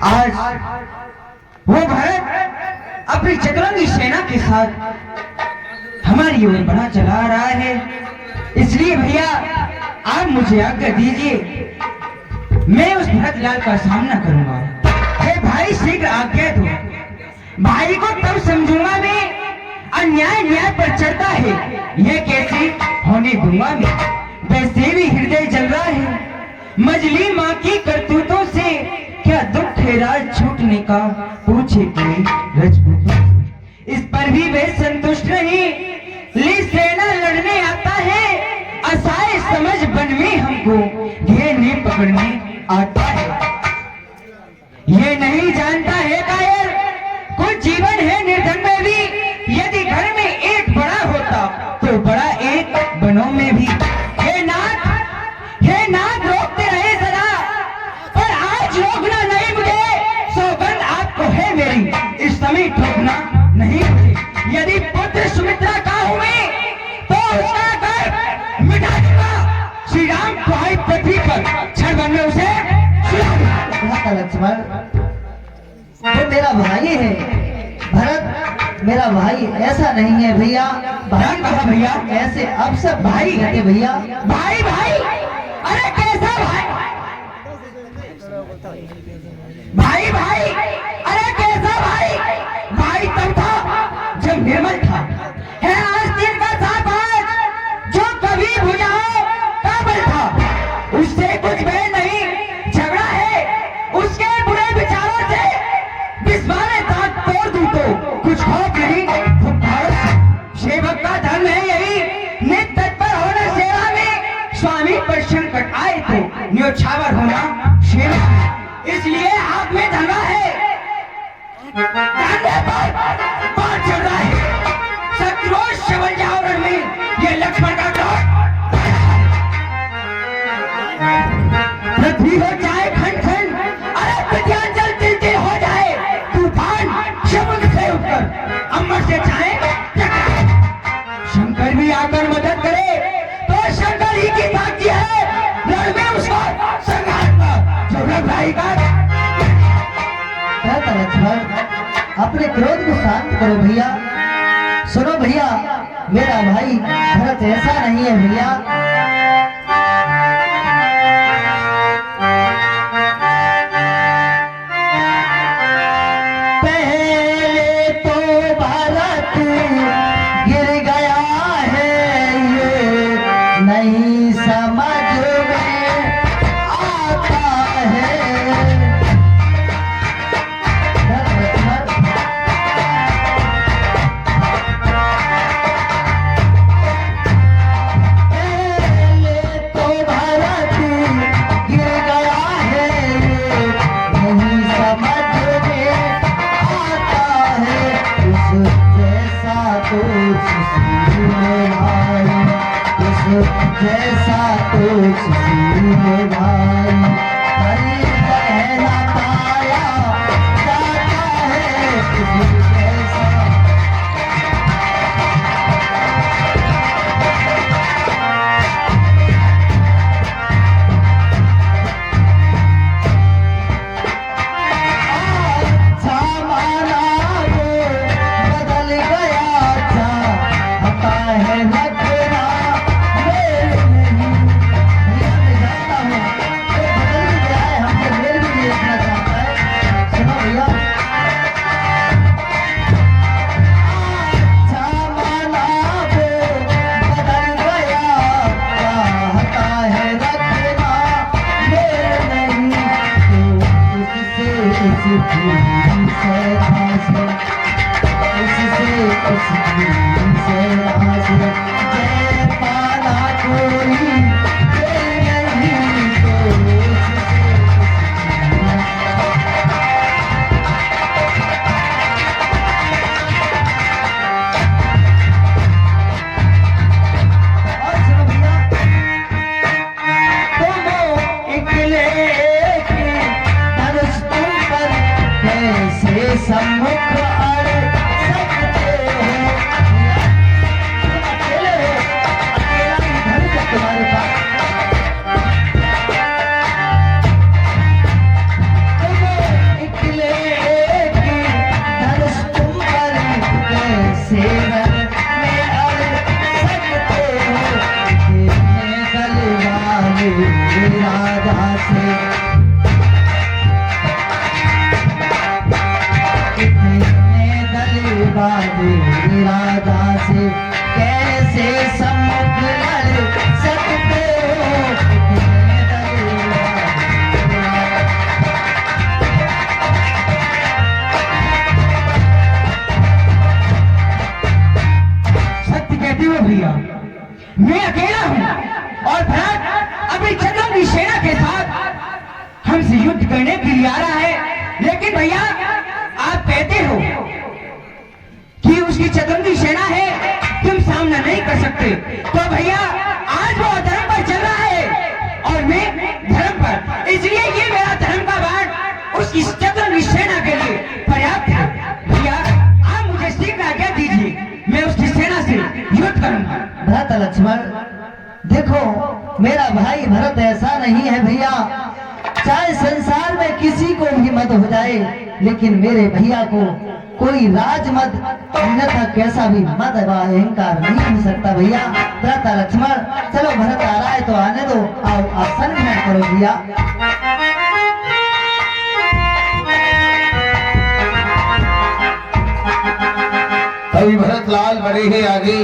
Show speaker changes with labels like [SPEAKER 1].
[SPEAKER 1] आज वो भारत अपनी चतुरंगी सेना के साथ हमारी ओर बढ़ा चला रहा है। इसलिए भैया आप मुझे आज्ञा दीजिए, मैं उस भरतलाल का सामना करूंगा। हे भाई शीघ्र आज्ञा दो, भाई को तब समझूंगा मैं अन्याय न्याय पर चढ़ता है, यह कैसे होने दूंगा मैं। वैसे भी हृदय जल रहा है, मजली माँ की करतूतों से क्या दुख है राज छूटने का, पूछे कोई रजपूतों। इस पर भी वे संतुष्ट नहीं, ली सेना लड़ने आता है, असहाय समझ बन में हमको घेरने पकड़ने आता है। ये नहीं जानता है कायर, कुछ जीवन है निर्धन में भी, यदि घर में एक बड़ा होता तो बड़ा एक बनों में भी। हे नाथ रोकते रहे सदा, पर आज रोकना नहीं मुझे, सौगंध आपको है मेरी, इस समय ठोकना नहीं मुझे। यदि पुत्र सुमित्रा का हूं मैं तो उसका घर मिटा दूंगा। श्री राम को आई पृथ्वी पर क्षण भर में उसे
[SPEAKER 2] लक्ष्मण, वो मेरा भाई है भरत, मेरा भाई ऐसा नहीं है भैया।
[SPEAKER 1] भाई कहा भैया,
[SPEAKER 2] ऐसे अब सब भाई कहते भैया।
[SPEAKER 1] भाई भाई, अरे कैसा भाई? भाई भाई, अरे कैसा भाई? भाई तब था जब निर्मल था, है आज दिन का साथ आज जो कभी भुजाओ काबल था। उससे कुछ बैर नहीं, झगड़ा है उसके बुरे विचारों से, बिस्माने दांत तोड़ दूं तो कुछ खौफ नहीं फुटकार से। सेवक का धर्म है यही, नित तत्पर होना सेवा में, स्वामी पर संकट आए तो न्योछावर होना सेवा। इसलिए हाथ में धरना है, धरने पर बाढ़ चल रहा है, शत्रुओं शवल जावरण में ये लक्ष्मण का क्रोध। पृथ्वी हो जाए खंड खंड, अरे विद्यांचल तिल तिल हो जाए, तूफान समुद्र से उठकर अम्बर से चाहे टकराए। शंकर भी आकर मदद करे तो शंकर ही की ताकत है, लड़ में उसको संघात का जो भाई का।
[SPEAKER 2] लक्ष्मण, अपने क्रोध को शांत करो भैया। सुनो भैया, मेरा भाई भरत ऐसा नहीं है भैया। पहले तो भारत गिर गया है, ये नहीं समझ में आता है। जैसा तो में भाई हरी कहना पाया जाता है, जैसा जमाना तो बदल गया था, पता है लगना है। राजा से कैसे सम्मुख लड़ सकते हो?
[SPEAKER 1] सत्य कहती हो भैया, मैं अकेला हूँ और भरत अभी चंद्रम की सेना के साथ हमसे युद्ध करने के लिए आ रहा है। लेकिन भैया आप कहते हो कि उसकी चतुरंगी सेना है, तुम सामना नहीं कर सकते। तो भैया आज वो अधर्म पर चल रहा है और मैं धर्म पर, इसलिए ये मेरा धर्म का बाण उसकी चतुरंगी सेना के लिए पर्याप्त है। भैया आप मुझे सीखना क्या दीजिए, मैं उसकी सेना से युद्ध करूंगा।
[SPEAKER 2] भरत लक्ष्मण देखो, मेरा भाई भरत ऐसा नहीं है भैया, चाहे संसार में किसी को भी मत हो जाए, लेकिन मेरे भैया को कोई राज मत, अन्यथा कैसा भी मत व अहंकार नहीं हो सकता भैया। भरत लक्ष्मण चलो, भरत आ रहा है तो आने दो, आओ आसन ग्रहण करो भैया।
[SPEAKER 3] अभी भरत लाल बड़े ही आगे